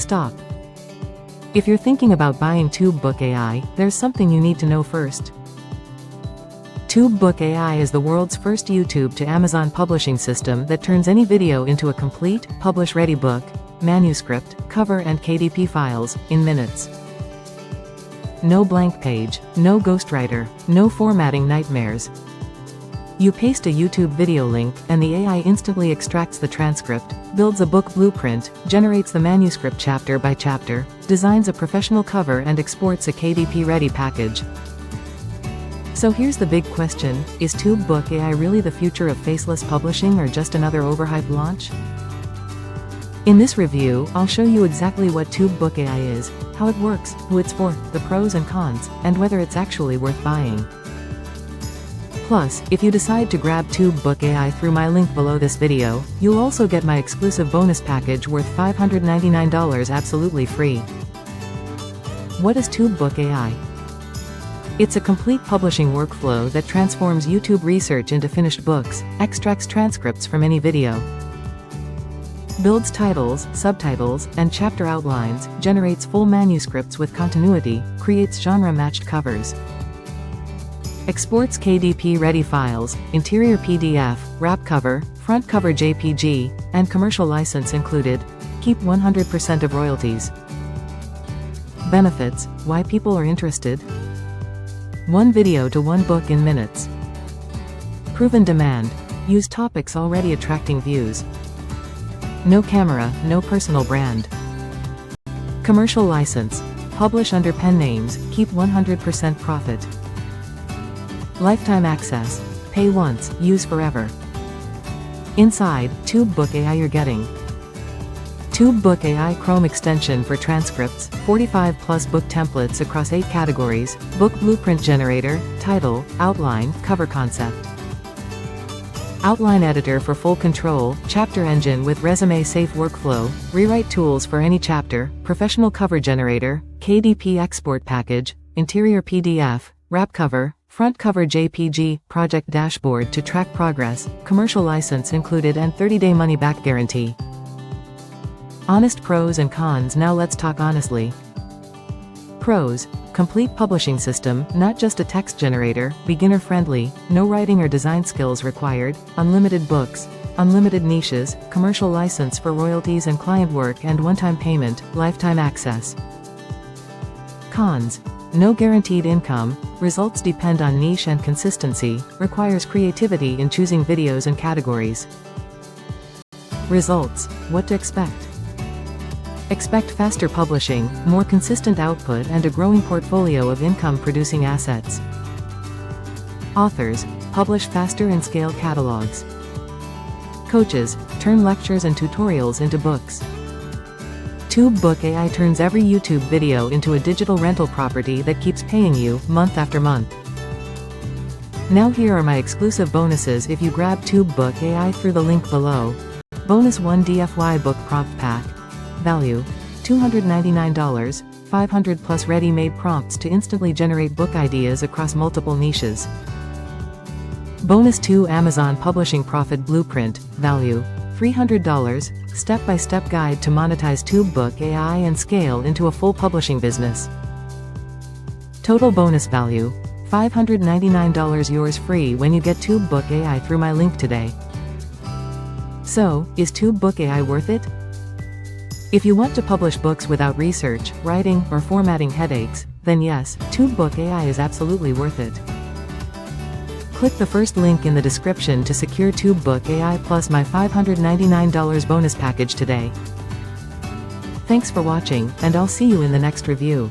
stop. If you're thinking about buying TubeBook AI, there's something you need to know first. TubeBook AI is the world's first YouTube to Amazon publishing system that turns any video into a complete, publish-ready book, manuscript, cover and KDP files, in minutes. No blank page, no ghostwriter, no formatting nightmares. You paste a YouTube video link, and the AI instantly extracts the transcript, builds a book blueprint, generates the manuscript chapter by chapter, designs a professional cover and exports a KDP-ready package. So here's the big question, is TubeBook AI really the future of faceless publishing or just another overhyped launch? In this review, I'll show you exactly what TubeBook AI is, how it works, who it's for, the pros and cons, and whether it's actually worth buying. Plus, if you decide to grab TubeBook AI through my link below this video, you'll also get my exclusive bonus package worth $599 absolutely free. What is TubeBook AI? It's a complete publishing workflow that transforms YouTube research into finished books, extracts transcripts from any video, builds titles, subtitles, and chapter outlines, generates full manuscripts with continuity, creates genre-matched covers, exports KDP-ready files, interior PDF, wrap cover, front cover JPG, and commercial license included. Keep 100% of royalties. Benefits: why people are interested. One video to one book in minutes. Proven demand. Use topics already attracting views. No camera, no personal brand. Commercial license. Publish under pen names, keep 100% profit. Lifetime access. Pay once, use forever. Inside, TubeBook AI you're getting TubeBook AI Chrome extension for transcripts, 45+ book templates across 8 categories, book blueprint generator, title, outline, cover concept. Outline editor for full control, chapter engine with resume-safe workflow, rewrite tools for any chapter, professional cover generator, KDP export package, interior PDF, wrap cover, front cover JPG, project dashboard to track progress, commercial license included and 30-day money-back guarantee. Honest pros and cons. Now let's talk honestly. Pros: complete publishing system, not just a text generator, beginner-friendly, no writing or design skills required, unlimited books, unlimited niches, commercial license for royalties and client work and one-time payment, lifetime access. Cons: no guaranteed income, results depend on niche and consistency, requires creativity in choosing videos and categories. Results: what to expect. Expect faster publishing, more consistent output and a growing portfolio of income-producing assets. Authors: publish faster and scale catalogs. Coaches: turn lectures and tutorials into books. TubeBook AI turns every YouTube video into a digital rental property that keeps paying you, month after month. Now here are my exclusive bonuses if you grab TubeBook AI through the link below. Bonus 1 DFY Book Prompt Pack. Value: $299, 500 plus ready-made prompts to instantly generate book ideas across multiple niches. Bonus 2 Amazon Publishing Profit Blueprint. Value: $300, step-by-step guide to monetize TubeBook AI and scale into a full publishing business. Total bonus value: $599 yours free when you get TubeBook AI through my link today. So, is TubeBook AI worth it? If you want to publish books without research, writing, or formatting headaches, then yes, TubeBook AI is absolutely worth it. Click the first link in the description to secure TubeBook AI plus my $599 bonus package today. Thanks for watching, and I'll see you in the next review.